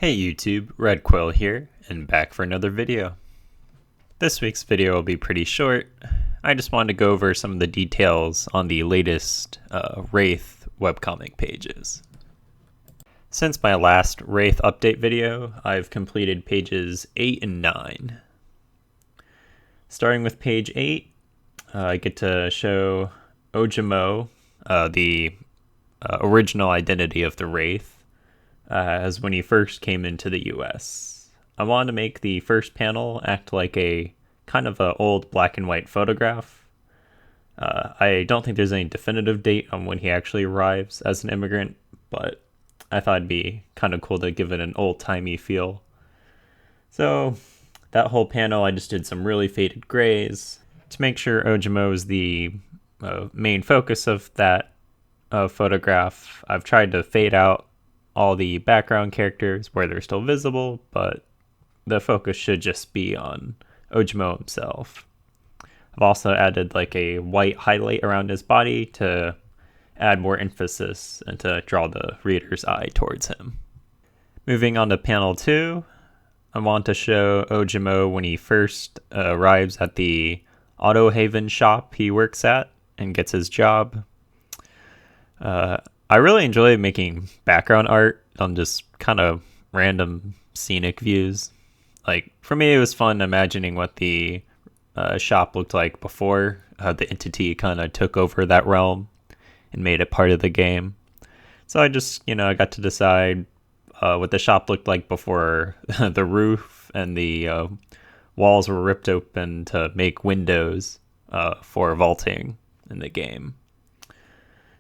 Hey YouTube, Red Quill here, and back for another video. This week's video will be pretty short. I just wanted to go over some of the details on the latest Wraith webcomic pages. Since my last Wraith update video, I've completed pages 8 and 9. Starting with page 8, I get to show Ojomo, the original identity of the Wraith, as when he first came into the US. I wanted to make the first panel act like a kind of an old black and white photograph. I don't think there's any definitive date on when he actually arrives as an immigrant, but I thought it'd be kind of cool to give it an old-timey feel. So that whole panel, I just did some really faded grays to make sure Ojomo is the main focus of that photograph. I've tried to fade out all the background characters where they're still visible, but the focus should just be on Ojomo himself. I've also added like a white highlight around his body to add more emphasis and to draw the reader's eye towards him. Moving on to panel 2, I want to show Ojomo when he first arrives at the Auto Haven shop he works at and gets his job. I really enjoy making background art on just kind of random scenic views. Like, for me, it was fun imagining what the shop looked like before the entity kind of took over that realm and made it part of the game. So I just, I got to decide what the shop looked like before the roof and the walls were ripped open to make windows for vaulting in the game.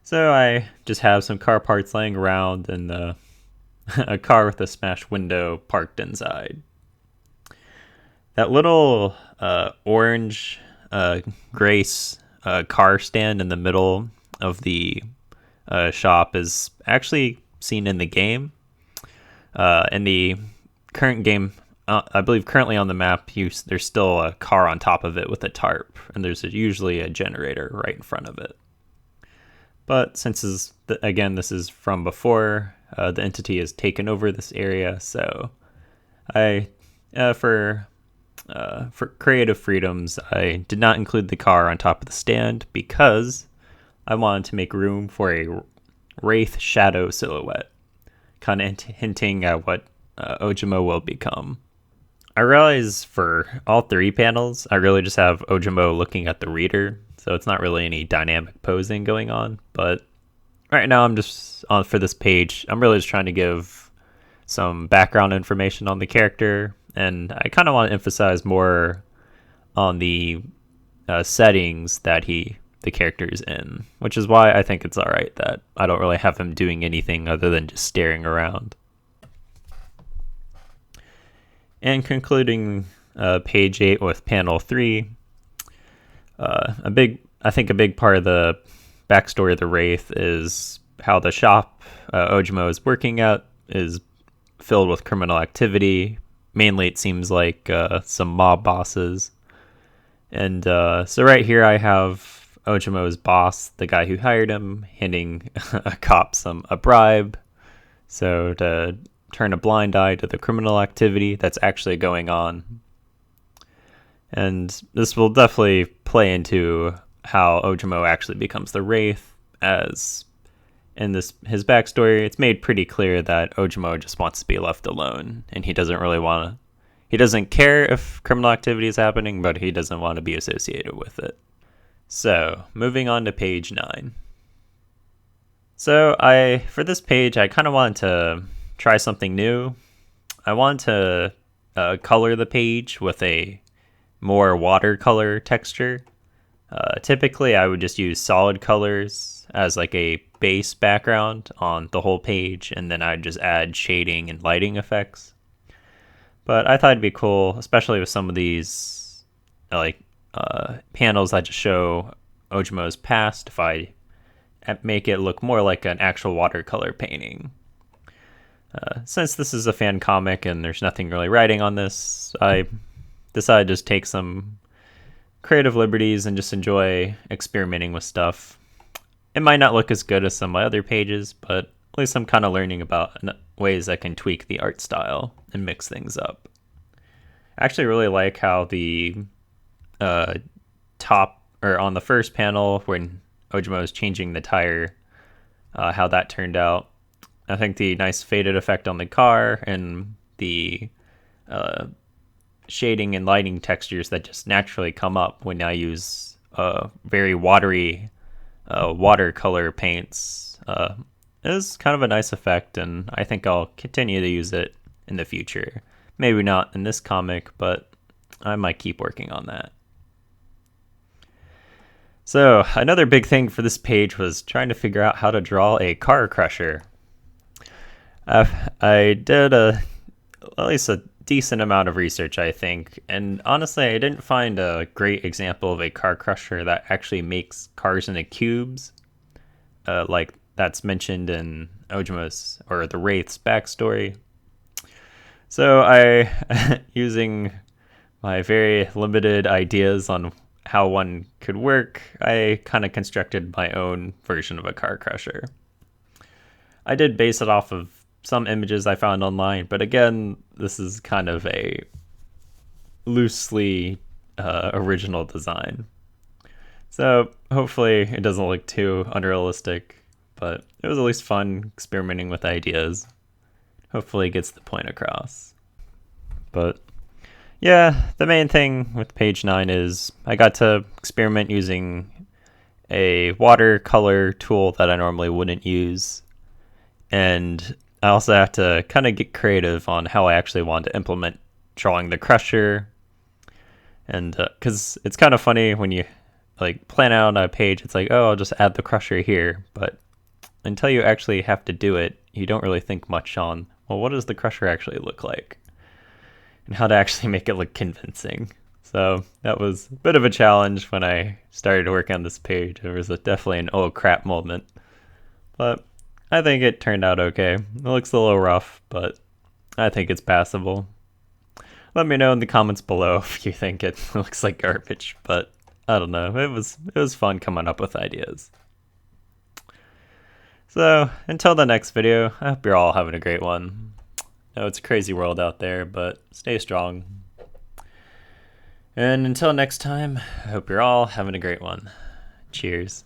So I just have some car parts laying around and a car with a smashed window parked inside. That little orange Grace car stand in the middle of the shop is actually seen in the game. In the current game, I believe currently on the map, there's still a car on top of it with a tarp, and there's usually a generator right in front of it. But since this is from before, the entity has taken over this area, so for creative freedoms, I did not include the car on top of the stand because I wanted to make room for a Wraith shadow silhouette, kind of hinting at what Ojomo will become. I realize for all 3 panels, I really just have Ojomo looking at the reader, so it's not really any dynamic posing going on. But right now, I'm just for this page, I'm really just trying to give some background information on the character, and I kind of want to emphasize more on the settings that the character is in, which is why I think it's all right that I don't really have him doing anything other than just staring around. And concluding page 8 with panel 3, I think a big part of the backstory of the Wraith is how the shop Ojomo is working at is filled with criminal activity. Mainly, it seems like some mob bosses. And so right here I have Ojomo's boss, the guy who hired him, handing a cop a bribe. So to turn a blind eye to the criminal activity that's actually going on. And this will definitely play into how Ojomo actually becomes the Wraith, as in his backstory, it's made pretty clear that Ojomo just wants to be left alone, and he doesn't care if criminal activity is happening, but he doesn't want to be associated with it. So, moving on to page 9. So, for this page, I kind of wanted to try something new. I wanted to color the page with a more watercolor texture. Typically, I would just use solid colors as like a base background on the whole page, and then I'd just add shading and lighting effects. But I thought it'd be cool, especially with some of these panels that just show Ojomo's past, if I make it look more like an actual watercolor painting. Since this is a fan comic and there's nothing really writing on this, I decided to just take some creative liberties and just enjoy experimenting with stuff. It might not look as good as some of my other pages, but at least I'm kind of learning about ways I can tweak the art style and mix things up. I actually really like how the top, or on the first panel when Ojomo is changing the tire, how that turned out. I think the nice faded effect on the car and the shading and lighting textures that just naturally come up when I use very watery watercolor paints is kind of a nice effect, and I think I'll continue to use it in the future. Maybe not in this comic, but I might keep working on that. So another big thing for this page was trying to figure out how to draw a car crusher. I did at least a decent amount of research, I think, and honestly I didn't find a great example of a car crusher that actually makes cars into cubes, like that's mentioned in Ojomo's or the Wraith's backstory. So I, using my very limited ideas on how one could work, I kind of constructed my own version of a car crusher. I did base it off of some images I found online, but again, this is kind of a loosely original design. So hopefully it doesn't look too unrealistic, but it was at least fun experimenting with ideas. Hopefully it gets the point across. But yeah, the main thing with page 9 is I got to experiment using a watercolor tool that I normally wouldn't use, and I also have to kind of get creative on how I actually want to implement drawing the crusher. And because it's kind of funny when you like plan out on a page, it's like, oh, I'll just add the crusher here. But until you actually have to do it, you don't really think much on, well, what does the crusher actually look like? And how to actually make it look convincing. So that was a bit of a challenge when I started working on this page. There was definitely an oh crap moment. But I think it turned out okay. It looks a little rough, but I think it's passable. Let me know in the comments below if you think it looks like garbage, but I don't know. It was fun coming up with ideas. So until the next video, I hope you're all having a great one. I know it's a crazy world out there, but stay strong. And until next time, I hope you're all having a great one. Cheers.